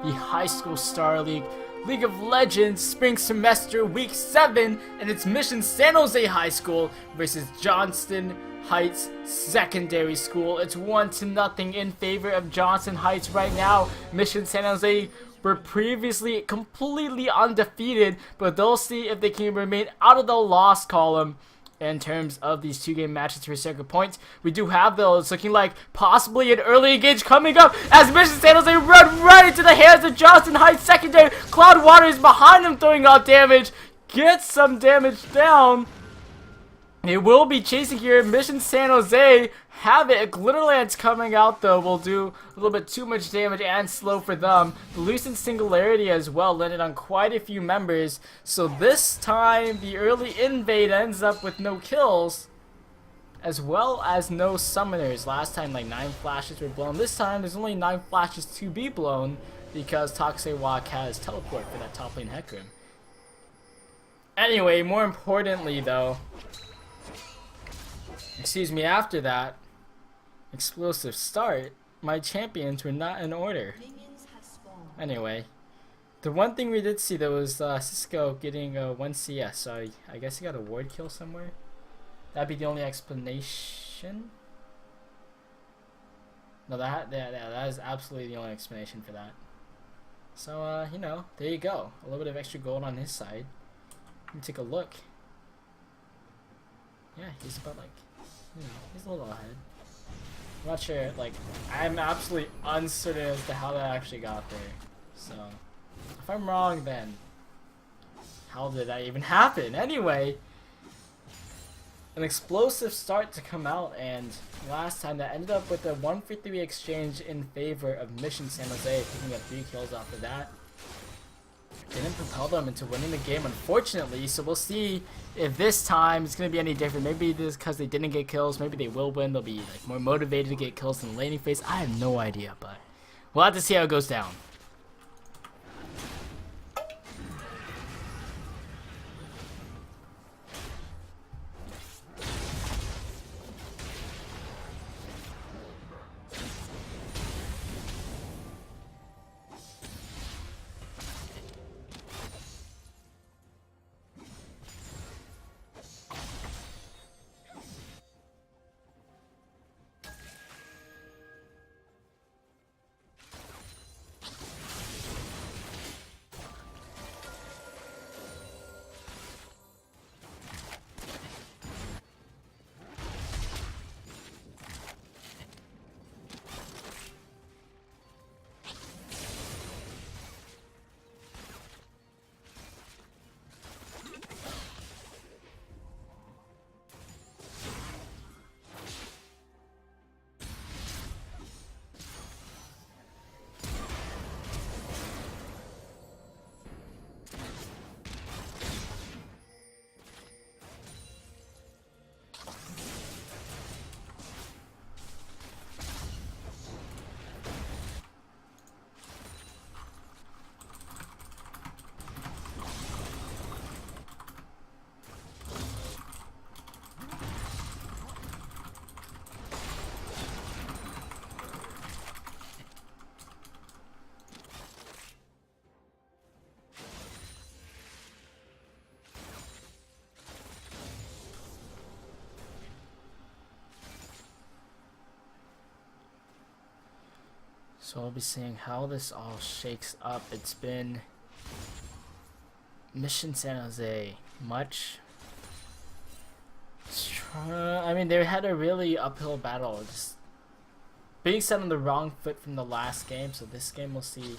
the High School Star League League of Legends Spring Semester Week 7, and it's Mission San Jose High School versus Johnston Heights Secondary School. It's 1-0 in favor of Johnston Heights right now. Mission San Jose were previously completely undefeated, but they'll see if they can remain out of the loss column in terms of these 2-game matches for circuit points. We do have, though, it's looking like possibly an early engage coming up as Mission San Jose run right into the hands of Johnston Heights Secondary. Cloudwater is behind him throwing out damage. Gets some damage down. It will be chasing here. Mission San Jose have it. Glitterland's coming out, though, will do a little bit too much damage and slow for them. The Lucent Singularity as well landed on quite a few members. So this time, the early invade ends up with no kills, as well as no summoners. Last time, like 9 flashes were blown. This time, there's only 9 flashes to be blown because Toxewalk has teleport for that top lane Hecarim. Anyway, more importantly, though, after that explosive start, my champions were not in order. Anyway, the one thing we did see, though, was Cisco getting 1 CS, so I guess he got a ward kill somewhere. That'd be the only explanation. No, that is absolutely the only explanation for that. So, you know, there you go. A little bit of extra gold on his side. Let me take a look. Yeah, he's about like, you know, he's a little ahead. I'm not sure, like, I'm absolutely uncertain as to how that actually got there. So, if I'm wrong, then how did that even happen? Anyway, an explosive start to come out, and last time that ended up with a 1-for-3 exchange in favor of Mission San Jose, picking up 3 kills off of that. Didn't propel them into winning the game, unfortunately, so we'll see if this time it's going to be any different. Maybe this is because they didn't get kills, maybe they will win, they'll be like more motivated to get kills in the laning phase. I have no idea, but we'll have to see how it goes down. So I'll be seeing how this all shakes up. It's been Mission San Jose much. I mean, they had a really uphill battle. Just being set on the wrong foot from the last game. So this game we'll see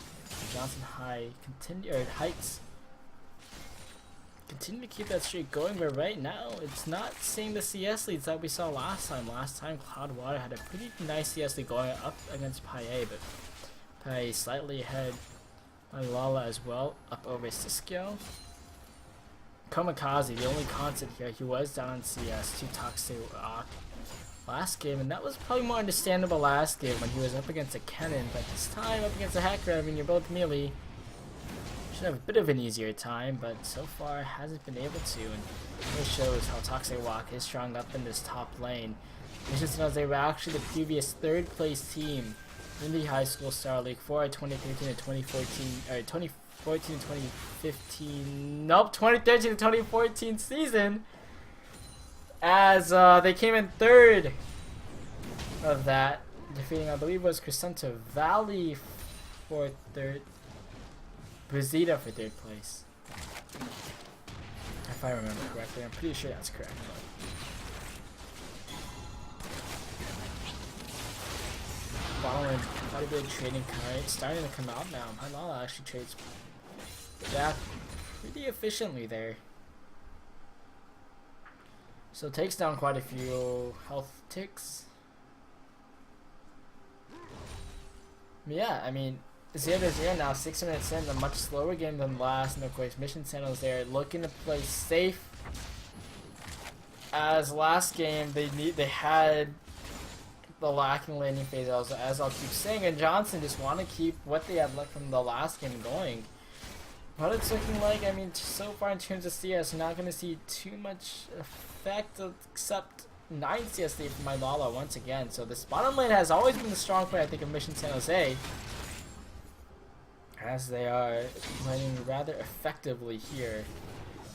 Johnston Heights continue to keep that streak going. But right now, it's not seeing the CS leads that we saw last time. Last time, Cloudwater had a pretty nice CS lead going up against Paye, but Paye slightly ahead by Lala as well, up over Cisco. Kamikaze, the only constant here, he was down in CS to Toxewalk last game, and that was probably more understandable last game when he was up against a Kennen, but this time up against a Hecarim, I mean, you're both melee. Should have a bit of an easier time, but so far hasn't been able to, and it shows how Toxewalk is strong up in this top lane. It's just because they were actually the previous 3rd place team Indie High School Star League for 2013 to 2014, or 2014 to 2015, nope, 2013 to 2014 season, as they came in third of that, defeating, I believe it was Crescenta Valley for third, Brazita for third place. If I remember correctly, I'm pretty sure that's correct. Following quite a bit of trading cards starting to come out now. My Lala actually trades that pretty efficiently there. So takes down quite a few health ticks. Yeah, I mean, 0-0 now, 6 minutes in, a much slower game than last, and of course Mission Santos there looking to play safe. As last game they had the lacking landing phase, as I'll keep saying, and Johnston just want to keep what they had left from the last game going. But it's looking like, I mean, so far in terms of CS, not going to see too much effect except 9 CS lead from my Lala once again. So this bottom lane has always been the strong point, I think, of Mission San Jose, as they are playing rather effectively here.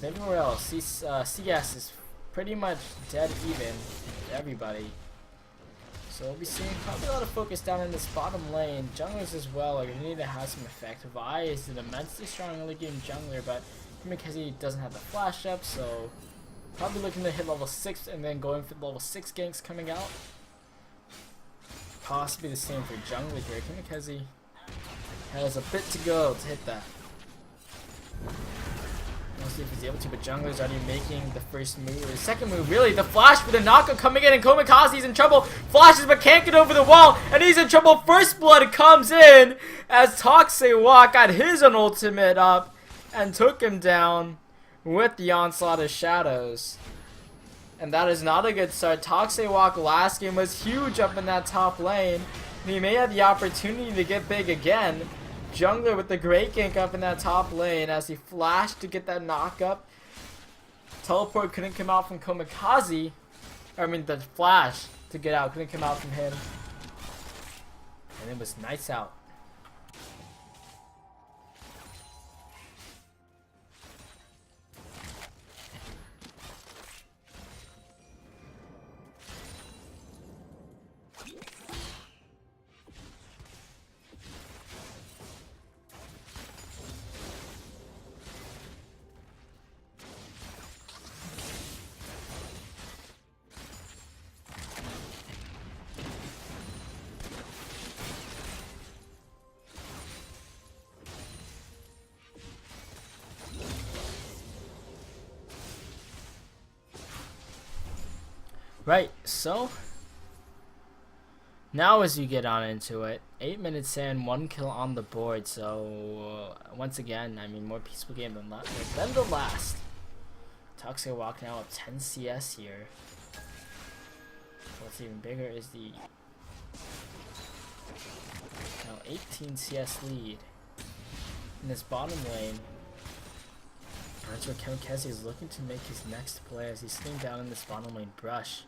Everywhere else, CS is pretty much dead even with everybody. So we'll be seeing probably a lot of focus down in this bottom lane. Junglers as well are going to need to have some effect. Vi is an immensely strong early game jungler, but because he doesn't have the flash up, so probably looking to hit level 6 and then going for the level 6 ganks coming out. Possibly the same for jungler here. Kimikaze has a bit to go to hit that. We'll see if he's able to, but jungler's already making the first move, or the second move really. The flash for the knockout coming in, and Komikaze's in trouble. Flashes but can't get over the wall, and he's in trouble. First blood comes in as Toxic got his own ultimate up and took him down with the onslaught of shadows. And that is not a good start. Toxic last game was huge up in that top lane, and he may have the opportunity to get big again. Jungler with the great gank up in that top lane as he flashed to get that knock up. Teleport couldn't come out from Komikaze. I mean, the flash to get out couldn't come out from him. And it was nice out. Right, so now as you get on into it, 8 minutes in, 1 kill on the board. So once again, I mean, more peaceful game than the last. Toxic now up 10 CS here. What's even bigger is the now 18 CS lead in this bottom lane. That's where Kimikaze is looking to make his next play as he's sitting down in this bottom lane brush.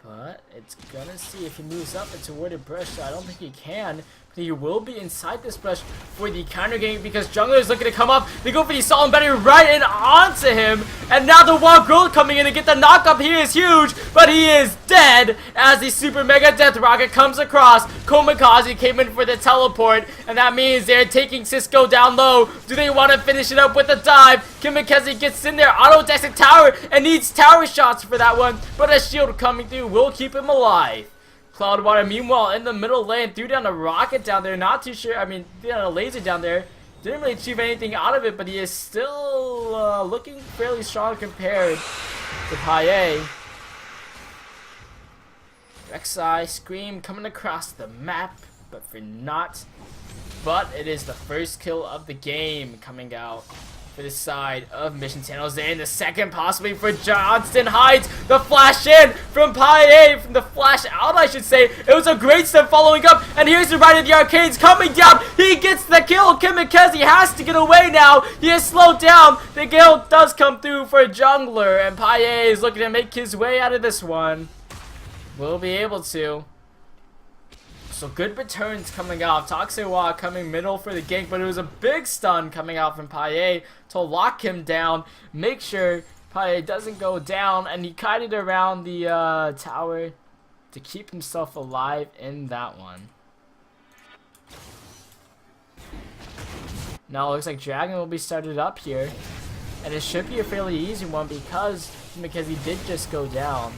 But it's gonna see if he moves up into worded brush, so I don't think he can. But he will be inside this brush for the counter gank because jungler is looking to come up. They go for the Solemn Betty right in onto him. And now the Wild Girl coming in to get the knock up. He is huge, but he is dead as the Super Mega Death Rocket comes across. Komikaze came in for the teleport, and that means they're taking Cisco down low. Do they want to finish it up with a dive? Kimikaze gets in there, auto-attacks the tower, and needs tower shots for that one. But a shield coming through will keep him alive. Cloudwater, meanwhile, in the middle lane, threw down a rocket down there. Not too sure. I mean, threw down a laser down there. Didn't really achieve anything out of it, but he is still looking fairly strong compared to Paye. Rek'Sai, Scream coming across the map, but for naught. But it is the first kill of the game coming out for the side of Mission San Jose, and the second possibly for Johnston. Hides the flash in from Paye, from the flash out I should say. It was a great step following up, and here's the Ride of the Arcades coming down. He gets the kill. Kimikaze has to get away now. He is slowed down. The kill does come through for Jungler, and Paye is looking to make his way out of this one. Will be able to. So good returns coming out. Toxic coming middle for the gank, but it was a big stun coming out from Paye to lock him down. Make sure Paye doesn't go down, and he kited around the tower to keep himself alive in that one. Now it looks like Dragon will be started up here, and it should be a fairly easy one because he did just go down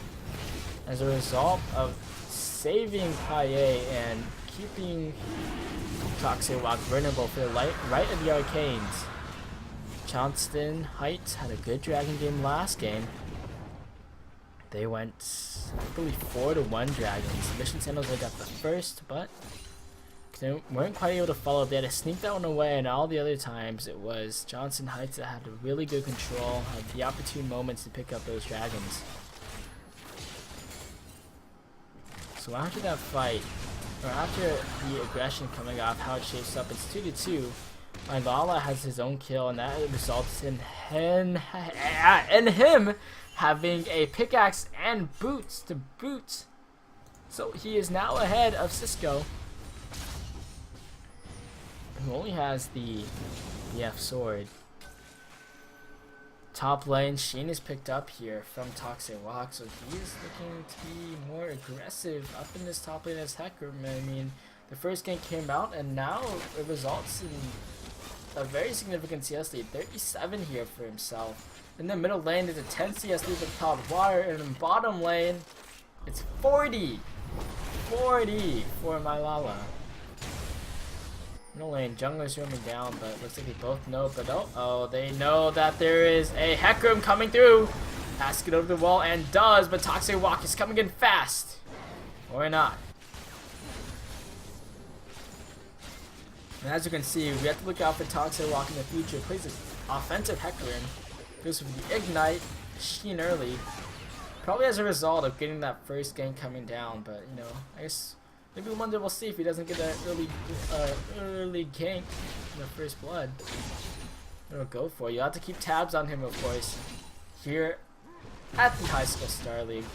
as a result of saving Paye and keeping Toxic vulnerable for the right of the arcanes. Johnston Heights had a good Dragon game last game. They went, I believe, 4-1 Dragons. Mission Sandals got the first, but they weren't quite able to follow. They had to sneak that one away, and all the other times it was Johnston Heights that had really good control, had the opportune moments to pick up those Dragons. So after that fight, or after the aggression coming off, how it shapes up, it's 2-2. My Lala has his own kill, and that results in him having a pickaxe and boots to boot. So he is now ahead of Cisco, who only has the F sword. Top lane, Sheen is picked up here from Toxic, so he is looking to be more aggressive up in this top lane as Hecker. I mean, the first gank came out, and now it results in a very significant CS lead, 37 here for himself. In the middle lane, there's a 10 CS lead with Cloud Water, and in bottom lane, it's 40 for my Lala. Middle lane, jungler's roaming down, but it looks like they both know, but oh, they know that there is a Hecarim coming through. Has to get over the wall, and does, but Toxic is coming in fast. Or not. And as you can see, we have to look out for Toxic in the future. Plays an offensive Hecarim. Goes for the Ignite, Sheen early. Probably as a result of getting that first gank coming down, but you know, I guess maybe one day we'll see if he doesn't get that early gank in the first blood. It'll go for it. You'll have to keep tabs on him, of course, here at the High School Star League.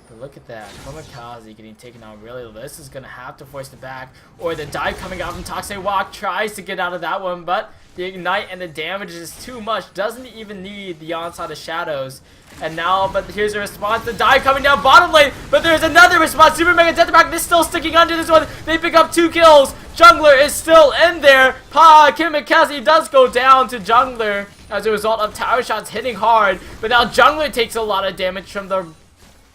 But look at that, Kamikaze getting taken out really. This is going to have to force the back, or the dive coming out from Toxic tries to get out of that one, but the Ignite and the damage is too much. Doesn't even need the onslaught of shadows. And now, but here's a response. The dive coming down bottom lane, but there's another response. Super Mega Tetrapack is still sticking under this one. They pick up 2 kills. Jungler is still in there. Kamikaze does go down to Jungler as a result of tower shots hitting hard. But now Jungler takes a lot of damage from the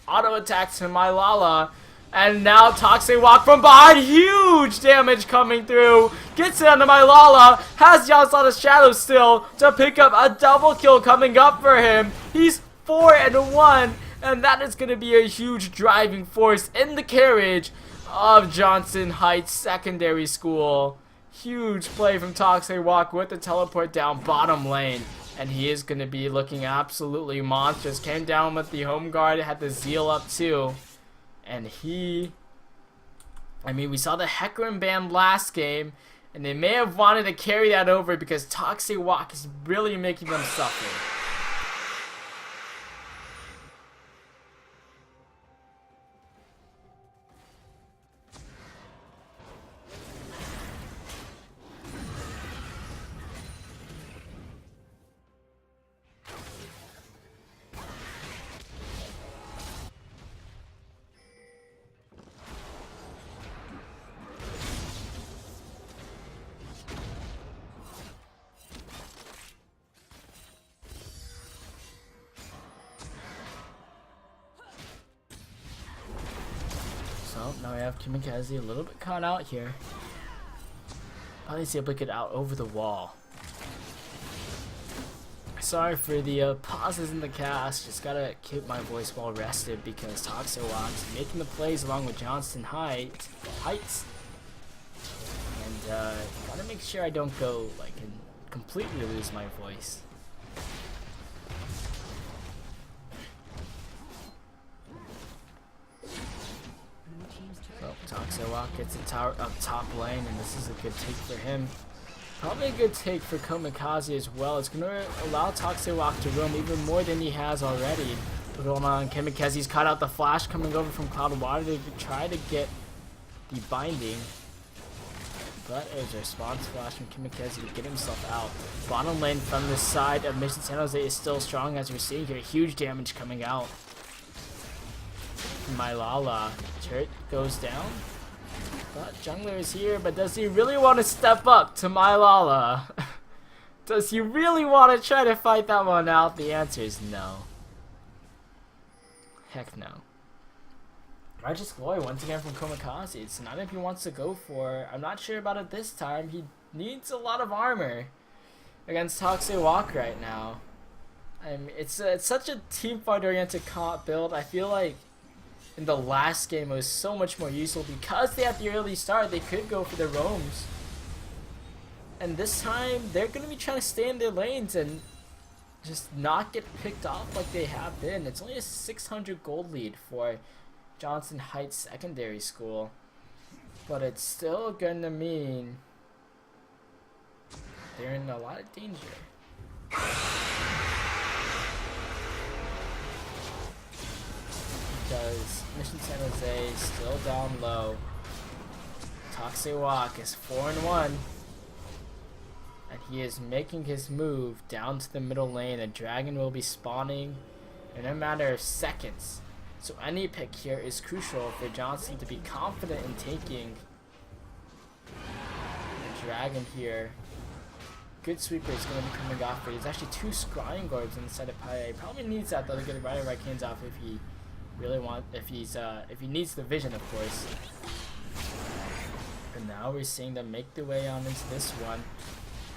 auto attacks from my Lala. And now Toxic from behind, huge damage coming through. Gets it onto my Lala, has Johnston Shadow still to pick up a double kill coming up for him. He's 4-1, and that is going to be a huge driving force in the carriage of Johnston Heights Secondary School. Huge play from Toxic with the teleport down bottom lane. And he is going to be looking absolutely monstrous. Came down with the home guard, had the Zeal up too. And I mean, we saw the Hecarim ban last game, and they may have wanted to carry that over because Toxic is really making them suffer. So now we have Kamikaze a little bit caught out here. Probably see able to get out over the wall. Sorry for the pauses in the cast. Just gotta keep my voice well rested because Toxic making the plays along with Johnston Heights. And gotta make sure I don't go and completely lose my voice. Toxic gets a tower up top lane, and this is a good take for him. Probably a good take for Kamikaze as well. It's going to allow Toxic to roam even more than he has already. going on? Kamikaze's caught out the flash coming over from Cloud Water to try to get the binding. But there's a response flash from Kamikaze to get himself out. Bottom lane from the side of Mission San Jose is still strong, as you're seeing here. Huge damage coming out. Mylala. Turret goes down. But jungler is here, but does he really want to step up to Mylala? Does he really want to try to fight that one out? The answer is no. Heck no. Righteous Glory once again from Kamikaze. It's not if he wants to go for. I'm not sure about it this time. He needs a lot of armor against Toxic Walk right now. I mean, it's such a team fight oriented comp build. I feel like in the last game it was so much more useful because they had the early start. They could go for the roams, and this time they're gonna be trying to stay in their lanes and just not get picked off like they have been. It's only a 600 gold lead for Johnston Heights Secondary School, but it's still gonna mean they're in a lot of danger. Because Mission San Jose is still down low. Toxic Walk is 4-1, and he is making his move down to the middle lane. A dragon will be spawning in a matter of seconds. So any pick here is crucial for Johnston to be confident in taking the dragon here. Good sweeper is going to be coming off, but he's actually 2 scrying guards inside of Pai. Probably needs that though to get the right canes off if he really if he needs the vision, of course. And now we're seeing them make their way on into this one.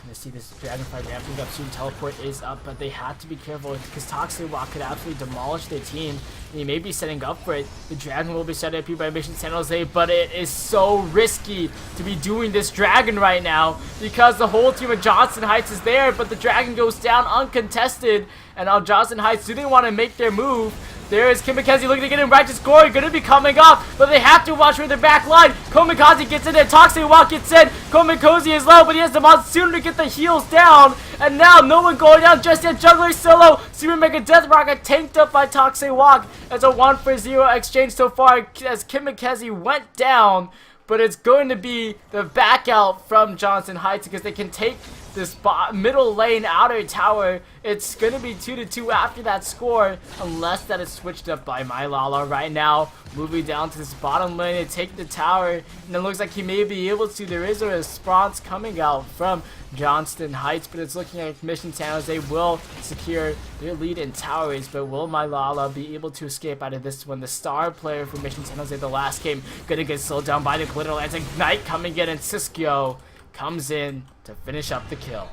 Gonna see this Dragonfly ramping up soon. Teleport is up, but they have to be careful because Toxic Walk could absolutely demolish their team. And he may be setting up for it. The Dragon will be set up here by Mission San Jose, but it is so risky to be doing this Dragon right now because the whole team of Johnston Heights is there, but the Dragon goes down uncontested. And now Johnston Heights, do they want to make their move? There is Kamikaze looking to get in. Righteous Glory going to be coming up, but they have to watch for their back line. Kamikaze gets in there. Toxic Walk gets in. Kamikaze is low, but he has the monsoon to get the heals down. And now no one going down just yet. Jungler solo. Super Mega Death Rocket tanked up by Toxic Walk. It's a 1-for-0 exchange so far as Kamikaze went down. But it's going to be the back out from Johnston Heights because they can take this middle lane outer tower. It's going to be 2-2 after that score, unless that is switched up by Mylala right now. Moving down to this bottom lane to take the tower, and it looks like he may be able to. There is a response coming out from Johnston Heights, but it's looking like Mission San Jose will secure their lead in towers. But will Mylala be able to escape out of this one? The star player for Mission San Jose the last game gonna get slowed down by the Glitter Lance. Ignite coming in, and Cisco comes in to finish up the kill.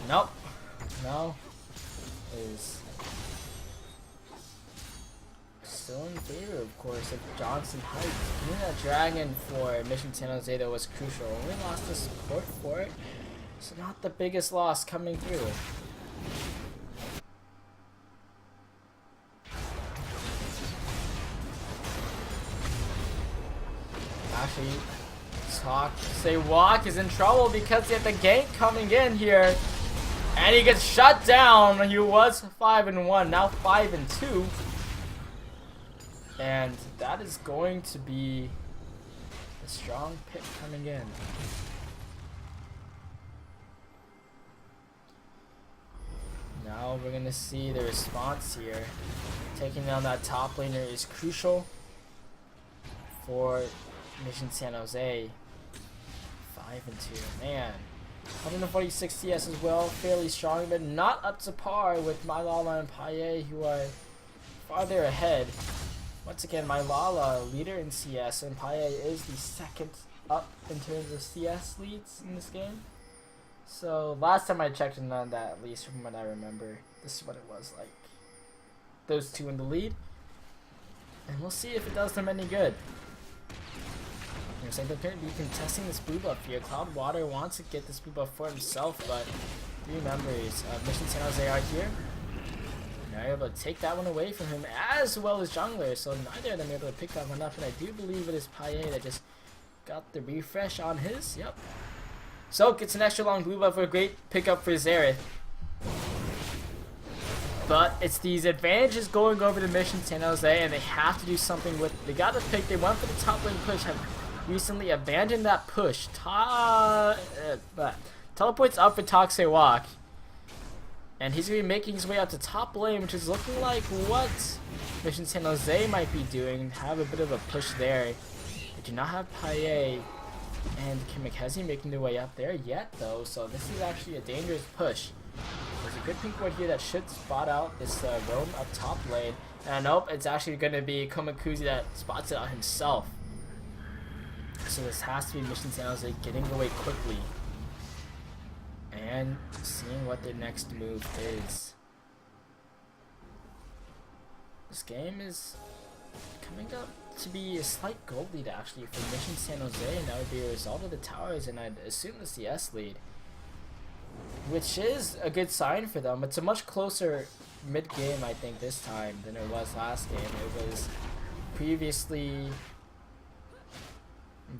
Nope. No. Is still in favor, of course, of Johnston Heights. Getting that dragon for Mission San Jose though was crucial. Only lost the support for it, so not the biggest loss coming through. Actually, Toxic Walk is in trouble because he had the gank coming in here. And he gets shut down. He was 5-1, now 5-2. And that is going to be a strong pick coming in. Now we're going to see the response here. Taking down that top laner is crucial for Mission San Jose. 5-2, man. 146 CS as well, fairly strong, but not up to par with Mylala and Paye, who are farther ahead. Once again, Mylala, leader in CS, and Paye is the second up in terms of CS leads in this game. So, last time I checked in on that, at least from what I remember, this is what it was like. Those two in the lead. And we'll see if it does them any good. They're going to be contesting this blue buff here. Cloud Water wants to get this blue buff for himself, but 3 members of Mission San Jose are here. They're able to take that one away from him, as well as Jungler, so neither of them are able to pick up enough, and I do believe it is Paye that just got the refresh on his. Yep. So gets an extra long blue buff for a great pickup for Xerath. But it's these advantages going over the mission San Jose, and they have to do something with it. They got to pick. They went for the top lane push, have recently abandoned that push. Teleports up for Toxic Walk. And he's going to be making his way out to top lane, which is looking like what Mission San Jose might be doing. Have a bit of a push there. They do not have Paye and Kimikaze making their way up there yet, though. So this is actually a dangerous push. There's a good pink ward here that should spot out this roam up top lane. And nope, it's actually going to be Komakuzi that spots it out himself. So this has to be Mission San Jose getting away quickly and seeing what their next move is. This game is coming up to be a slight gold lead actually for Mission San Jose, and that would be a result of the towers, and I'd assume the CS lead, which is a good sign for them. It's a much closer mid-game, I think, this time than it was last game. It was previously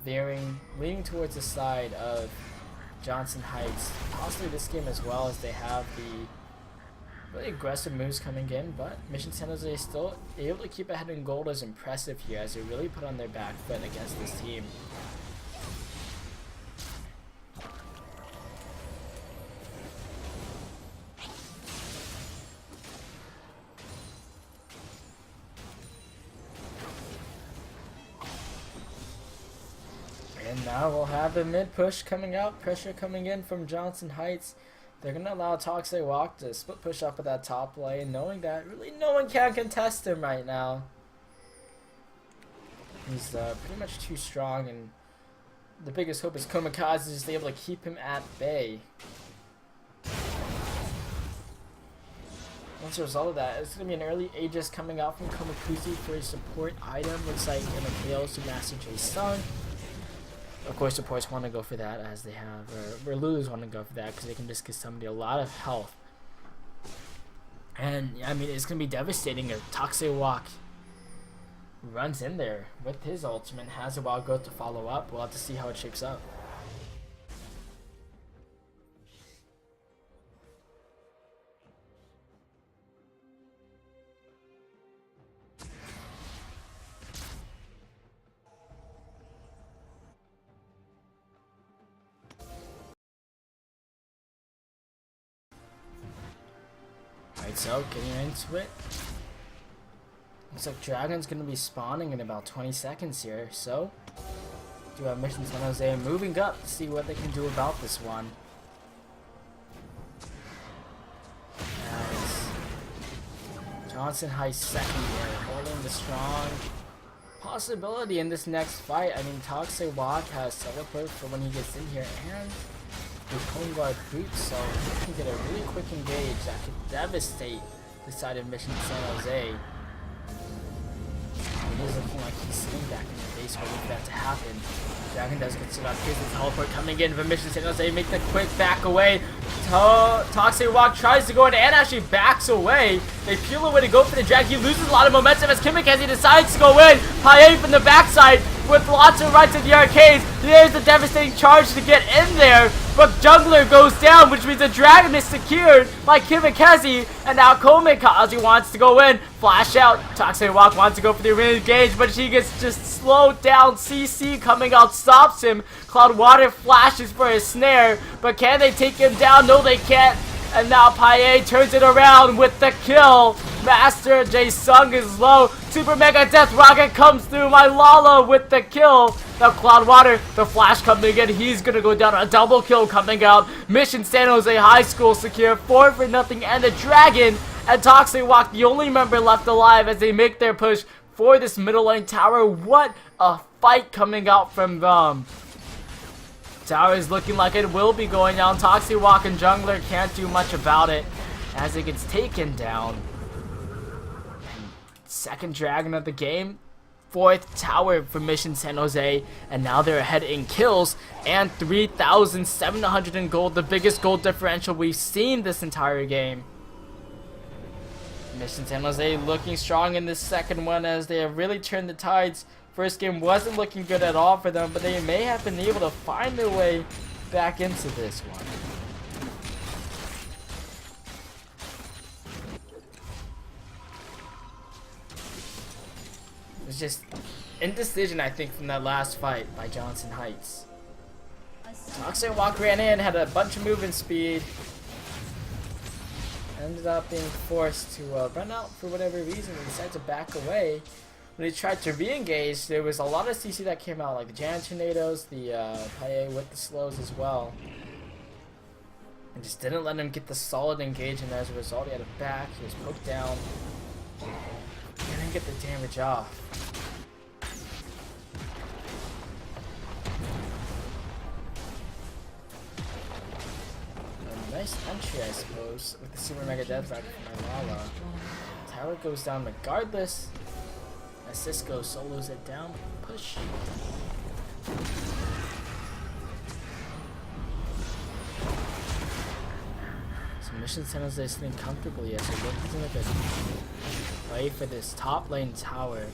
leaning towards the side of Johnston Heights, possibly this game as well, as they have the really aggressive moves coming in, but Mission San Jose is still able to keep ahead in gold is impressive here, as they really put on their back foot against this team. And now we'll have the mid push coming out, pressure coming in from Johnston Heights. They're going to allow Toxic Walk to split push up at that top lane, knowing that really no one can contest him right now. He's pretty much too strong, and the biggest hope is Komikaze is able to keep him at bay. As a result of that, it's going to be an early Aegis coming out from Komakuzi for a support item. Looks like McHale to Master J Sung. Of course, supports want to go for that, as they have, or Lulus want to go for that, because they can just give somebody a lot of health. And, I mean, it's going to be devastating if Toxic Walk runs in there with his ultimate, has a wild growth to follow up. We'll have to see how it shapes up. Alright, so getting into it. Looks like Dragon's going to be spawning in about 20 seconds here, so do have Mission San Jose moving up to see what they can do about this one. As Johnston Heights second here, holding the strong possibility in this next fight. I mean, Toxic Walk has teleport for when he gets in here, and with Home Guard boots, so he can get a really quick engage that could devastate the side of Mission San Jose. It is looking like he's sitting back in the base waiting for that to happen. Dragon does get stood up. Here's the teleport coming in from Mission San Jose. Make the quick back away. Toxic Walk tries to go in and actually backs away. They peel away to go for the Dragon. He loses a lot of momentum as Kimikaze decides to go in. Paye from the backside with lots of rights at the arcades. There's a devastating charge to get in there, but Jungler goes down, which means the Dragon is secured by Kimikaze, and now Komikaze wants to go in. Flash out. Toxic Walk wants to go for the re-engage, but she gets just slowed down. CC coming out stops him. Cloud Water flashes for a snare, but can they take him down? No, they can't. And now Paye turns it around with the kill. Master J Sung is low. Super Mega Death Rocket comes through. My Lala with the kill. Now Cloud Water, the flash coming in. He's gonna go down. A double kill coming out. Mission San Jose High School secure 4-0, and the Dragon and Toxic Walk, the only member left alive, as they make their push for this middle lane tower. What a fight coming out from them. Tower is looking like it will be going down. Toxic Walk and Jungler can't do much about it as it gets taken down. Second Dragon of the game. Fourth tower for Mission San Jose. And now they're ahead in kills and 3,700 in gold. The biggest gold differential we've seen this entire game. Mission San Jose looking strong in this second one as they have really turned the tides. First game wasn't looking good at all for them, but they may have been able to find their way back into this one. It was just indecision, I think, from that last fight by Johnston Heights. Toxic Walk ran in, had a bunch of movement speed. Ended up being forced to run out for whatever reason and decided to back away. When he tried to re-engage, there was a lot of CC that came out, like the Jan Tornadoes, the Paye with the slows as well. And just didn't let him get the solid engage, and as a result he had a back, he was poked down. Didn't get the damage off. Nice entry, I suppose, with the Super Mega Death Racket from Lala. Tower goes down regardless, as Cisco solos it down. Push. So Mission San Jose sitting comfortably as they're looking to make a play for this top lane tower.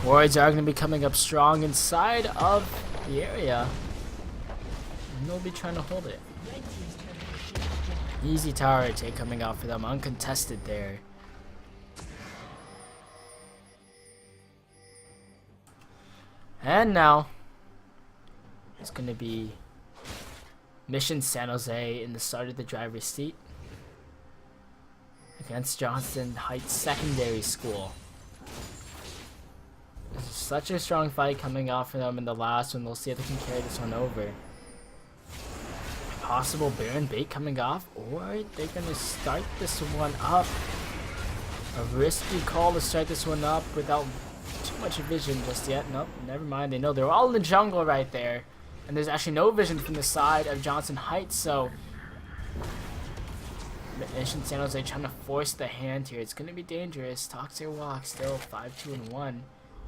Warriors are going to be coming up strong inside of the area, and they'll be trying to hold it. Easy tower take coming out for them, uncontested there. And now it's going to be Mission San Jose in the start of the driver's seat against Johnston Heights Secondary School. This is such a strong fight coming out for them in the last one. They'll see if they can carry this one over. Possible Baron bait coming off, or they're gonna start this one up. A risky call to start this one up without too much vision just yet. Nope, never mind. They know they're all in the jungle right there, and there's actually no vision from the side of Johnston Heights. So Mission San Jose trying to force the hand here. It's gonna be dangerous. Toxic Walk still 5-2-1.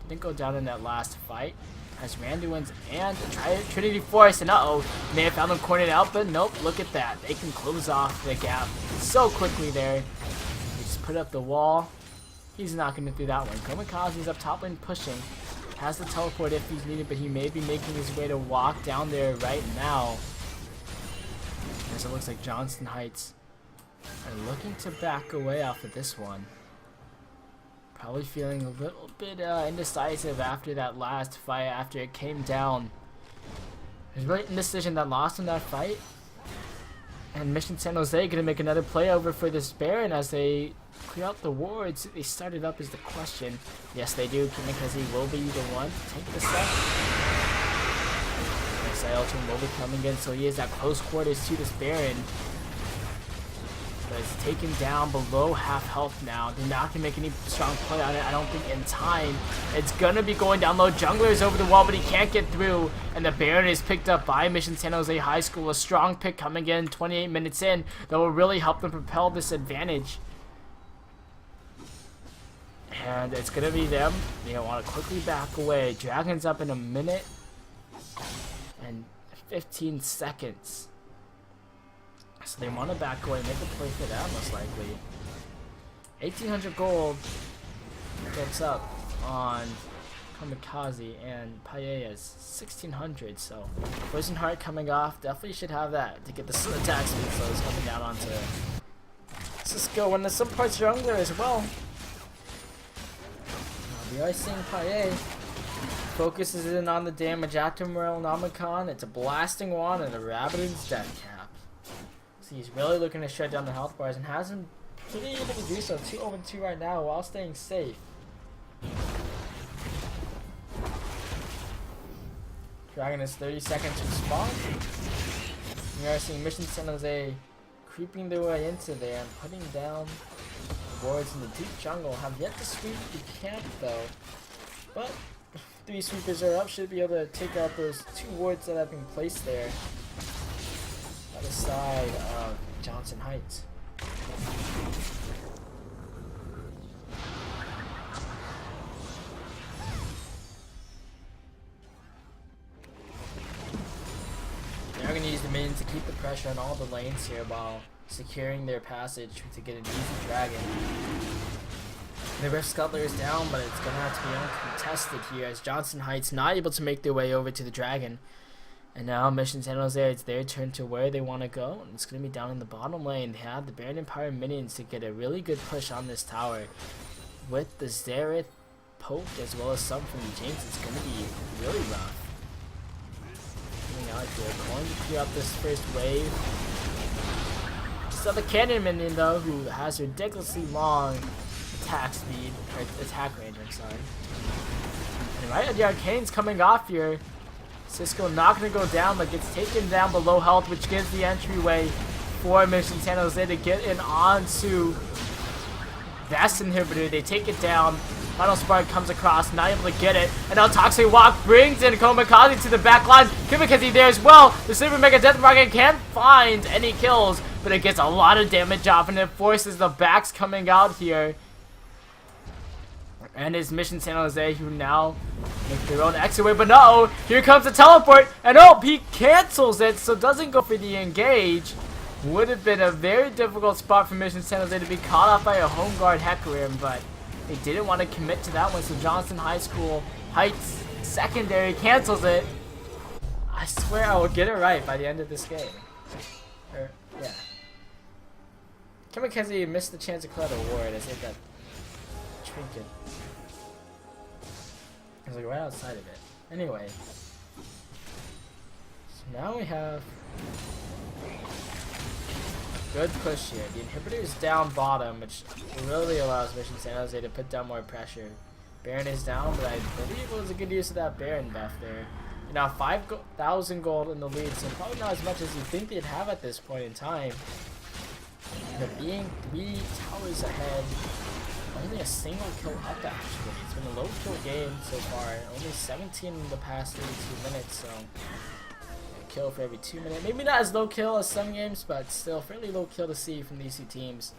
Didn't go down in that last fight. As Randy wins and Trinity Force, and may have found them cornered out, but nope, look at that. They can close off the gap so quickly there. They just put up the wall. He's not going to do that one. Kamikaze's up top lane pushing. Has the teleport if he's needed, but he may be making his way to walk down there right now. As it looks like Johnston Heights are looking to back away off of this one. Probably feeling a little bit indecisive after that last fight, after it came down. There's really indecision that lost in that fight. And Mission San Jose gonna make another play over for this Baron as they clear out the wards. They started up is the question. Yes, they do, because he will be the one to take the set. Ultimate will be coming in, so he is at close quarters to this Baron. But it's taken down below half health now. They're not going to make any strong play on it, I don't think, in time. It's going to be going down low. Jungler is over the wall, but he can't get through. And the Baron is picked up by Mission San Jose High School. A strong pick coming in 28 minutes in that will really help them propel this advantage. And it's going to be them. They want to quickly back away. Dragon's up in a minute and 15 seconds. So they want to back away, make a play for that most likely. 1800 gold gets up on Kamikaze, and Paella is 1600, so Poison Heart coming off, definitely should have that to get the attack speed, so it's coming down onto Cisco, and the some parts jungler as well. We are seeing Paella focuses in on the damage after Morel Nomicon. It's a blasting wand and a Rabbitin's death cap. He's really looking to shut down the health bars and has him pretty able to do so. 2-0-2 right now while staying safe. Dragon is 30 seconds to spawn. We are seeing Mission San Jose creeping their way into there and putting down wards in the deep jungle. Have yet to sweep the camp though. But 3 sweepers are up, should be able to take out those 2 wards that have been placed there. The side of Johnston Heights. They're going to use the minions to keep the pressure on all the lanes here while securing their passage to get an easy dragon. The Rift Scuttler is down, but it's going to have to be uncontested here as Johnston Heights not able to make their way over to the dragon. And now Mission San Jose, it's their turn to where they want to go. And it's going to be down in the bottom lane. They have the Baron Empire minions to get a really good push on this tower. With the Xerath poke as well as some from the Jinx, it's going to be really rough. Coming out here, going to clear up this first wave. Still the Cannon minion though, who has ridiculously long attack speed, or attack range, I'm sorry. And right, the Arcane's coming off here. Cisco not going to go down, but gets taken down below health, which gives the entryway for Mission San Jose to get in onto Vest Inhibitor. They take it down. Final Spark comes across, not able to get it. And now Toxic Walk brings in Komikaze to the back line. Kimikaze there as well. The Super Mega Death Rocket can't find any kills, but it gets a lot of damage off, and it forces the backs coming out here. And it's Mission San Jose who now make their own exit way. But no, here comes the teleport. And oh, he cancels it, so doesn't go for the engage. Would have been a very difficult spot for Mission San Jose to be caught off by a home guard Hecarim, but they didn't want to commit to that one. So Johnston Heights secondary cancels it. I swear I will get it right by the end of this game. Yeah. Kimikaze missed the chance to collect a ward as they got trinket. It was like right outside of it. Anyway. So now we have good push here. The inhibitor is down bottom, which really allows Mission San Jose to put down more pressure. Baron is down, but I believe it was a good use of that Baron buff there. And now 5,000 gold in the lead, so probably not as much as you think they'd have at this point in time. But being 3 towers ahead, only a single kill up actually. It's been a low kill game so far. Only 17 in the past 32 minutes, so a kill for every 2 minutes. Maybe not as low kill as some games, but still fairly low kill to see from these two teams.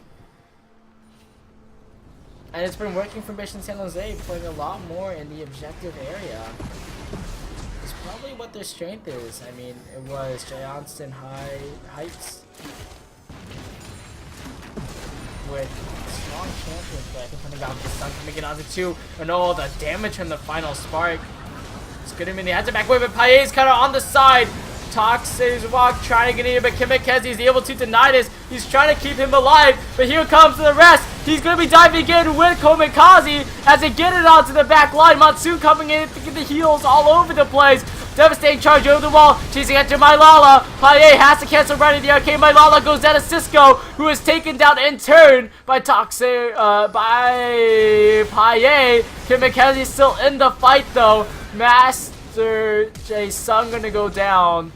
And it's been working for Mission San Jose, playing a lot more in the objective area. It's probably what their strength is. I mean, it was Johnston Heights with strong champion play. I think coming out with the sun coming in onto 2. And all the damage from the final spark. It's good. I mean, they had to back away, but Paye's kind of on the side. Toxic's Walk trying to get in, but Kimikaze is able to deny this. He's trying to keep him alive, but here comes the rest. He's going to be diving in with Komikaze as they get it onto the back line. Matsu coming in to get the heals all over the place. Devastating charge over the wall, chasing after Mylala. Paye has to cancel right in the arcade. Mylala goes down to Cisco, who is taken down in turn by Toxic, by Paye. Kimikaze is still in the fight though. Master J Sung gonna go down.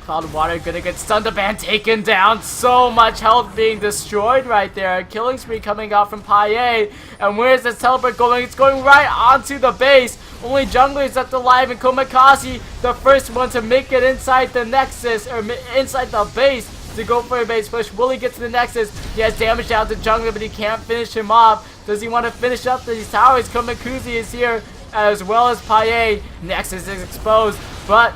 Cloud Water gonna get stunned up and taken down. So much health being destroyed right there. Killing spree coming out from Paye. And where's this teleport going? It's going right onto the base. Only junglers left alive, and Komikaze, the first one to make it inside the Nexus, or inside the base, to go for a base push. Will he get to the Nexus? He has damage out to jungler, but he can't finish him off. Does he want to finish up these towers? Komikaze is here, as well as Paye. Nexus is exposed, but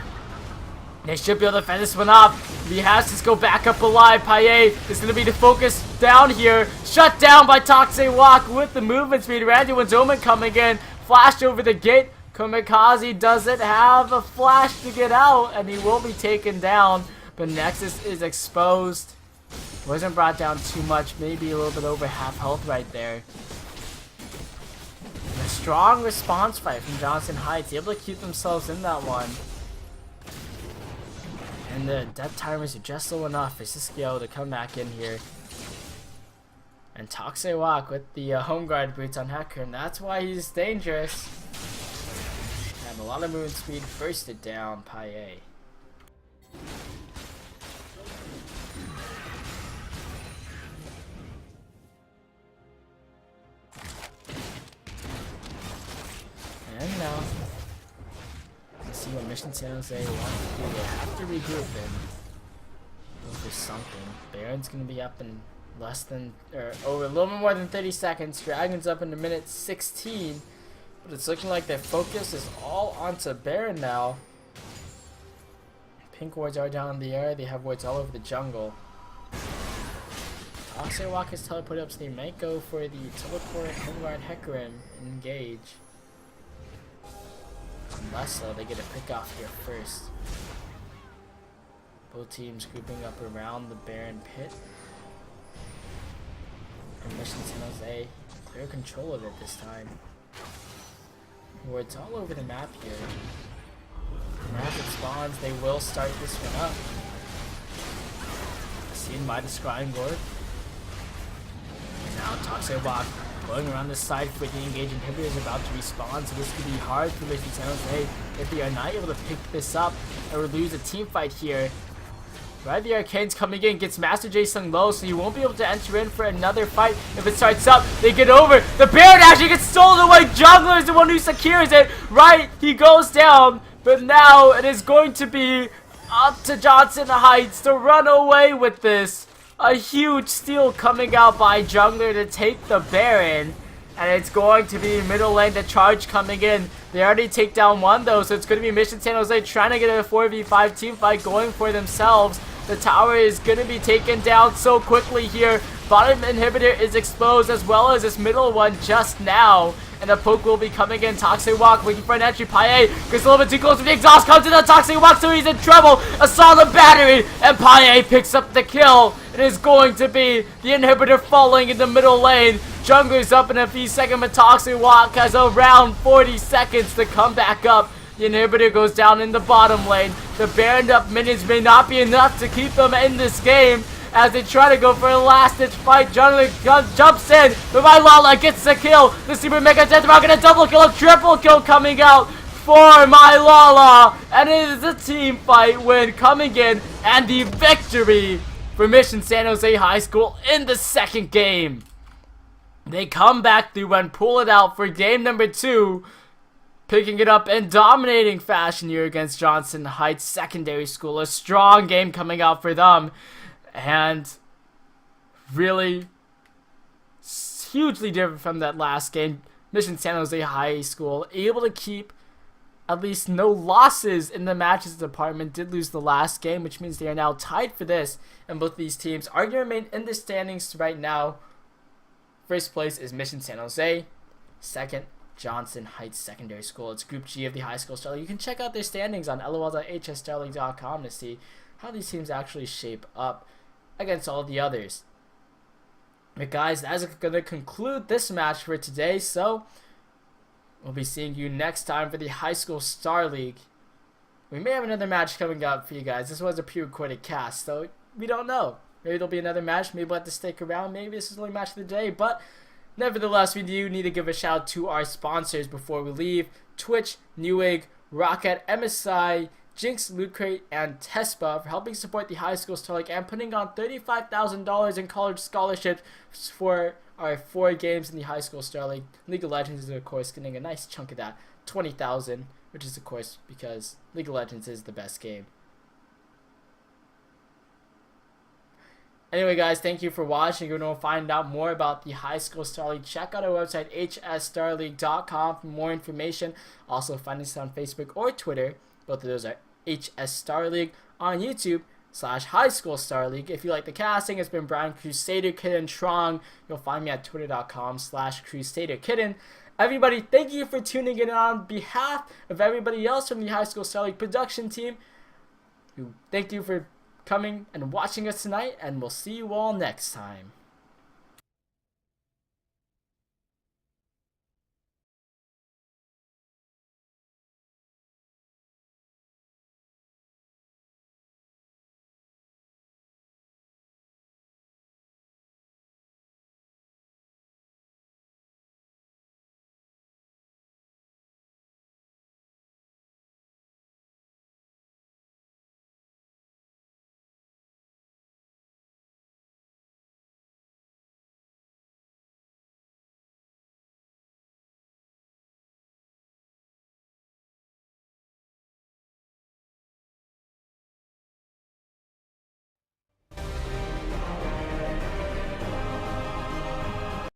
they should be able to finish this one off. He has to go back up alive. Paye is going to be the focus down here. Shut down by Toxic Walk with the movement speed. Randy Omen coming in. Flash over the gate. Komikaze doesn't have a flash to get out, and he will be taken down. But Nexus is exposed. Wasn't brought down too much. Maybe a little bit over half health right there. A strong response fight from Johnston Heights. Able to keep themselves in that one. And the death timers are just low enough for Cisco to come back in here. And Toxic Walk with the home guard boots on Hecarim. That's why he's dangerous. And a lot of movement speed bursted down Paye. And now, let's see what Mission San Jose wants to do. They have to regroup and go for something. Baron's gonna be up in less than, or over a little bit more than 30 seconds. Dragon's up in a minute 16. But it's looking like their focus is all onto Baron now. Pink wards are down in the air. They have wards all over the jungle. Toxic Walk is teleported up, so they might go for the teleport Hellguard Hecarim and engage. Unless they get a pick off here first. Both teams grouping up around the Baron pit. And Mission San Jose, clear control of it this time. Where it's all over the map here. And as it spawns, they will start this one up. Seen by the Scrying Lord. And now Toxic Walk going around the side for the engage inhibitor is about to respawn, so this could be hard for Mission San Jose if they are not able to pick this up or lose a team fight here. Right, the Arcane's coming in, gets Master J sung low, so he won't be able to enter in for another fight. If it starts up, they get over. The Baron actually gets stolen away. Jungler is the one who secures it. Right, he goes down, but now it is going to be up to Johnston Heights to run away with this. A huge steal coming out by Jungler to take the Baron. And it's going to be middle lane, the charge coming in. They already take down one though, so it's going to be Mission San Jose trying to get a 4v5 team fight going for themselves. The tower is going to be taken down so quickly here. Bottom inhibitor is exposed as well as this middle one just now. And the poke will be coming in. Toxic Walk looking for an entry. Paye gets a little bit too close to the exhaust. Comes to the Toxic Walk, so he's in trouble. A solid battery. And Paye picks up the kill. It is going to be the inhibitor falling in the middle lane. Jungler's up in a few seconds, but Toxic Walk has around 40 seconds to come back up. The inhibitor goes down in the bottom lane. The Baron up minions may not be enough to keep them in this game. As they try to go for a last-ditch fight, Jungler jumps in, but my Lala gets the kill. The Super Mega Death Rocket, a double kill, a triple kill coming out for my Lala. And it is a team fight win coming in, and the victory for Mission San Jose High School in the second game. They come back through and pull it out for game number 2. Picking it up in dominating fashion here against Johnston Heights Secondary School. A strong game coming out for them. And really hugely different from that last game. Mission San Jose High School able to keep at least no losses in the matches department. Did lose the last game, which means they are now tied for this. And both these teams are going to remain in the standings right now. First place is Mission San Jose. Second, Johnston Heights Secondary School. It's Group G of the High School Star League. You can check out their standings on lol.hsstarleague.com to see how these teams actually shape up against all the others. But guys, that is going to conclude this match for today. So, we'll be seeing you next time for the High School Star League. We may have another match coming up for you guys. This was a pre-recorded cast, so we don't know. Maybe there'll be another match. Maybe we'll have to stick around. Maybe this is the only match of the day. But nevertheless, we do need to give a shout out to our sponsors before we leave. Twitch, Newegg, Rocket, MSI, Jinx, Loot Crate, and Tespa for helping support the High School Star League and putting on $35,000 in college scholarships for our 4 games in the High School Star League. League of Legends is, of course, getting a nice chunk of that, $20,000, which is, of course, because League of Legends is the best game. Anyway, guys, thank you for watching. If you want to find out more about the High School Star League, check out our website, hsstarleague.com, for more information. Also, find us on Facebook or Twitter. Both of those are HS Star League. On YouTube, /High School Star League. If you like the casting, it's been Brian Crusader Kitten Trong. You'll find me at twitter.com/Crusader Kitten. Everybody, thank you for tuning in. On behalf of everybody else from the High School Star League production team, thank you for coming and watching us tonight, and we'll see you all next time.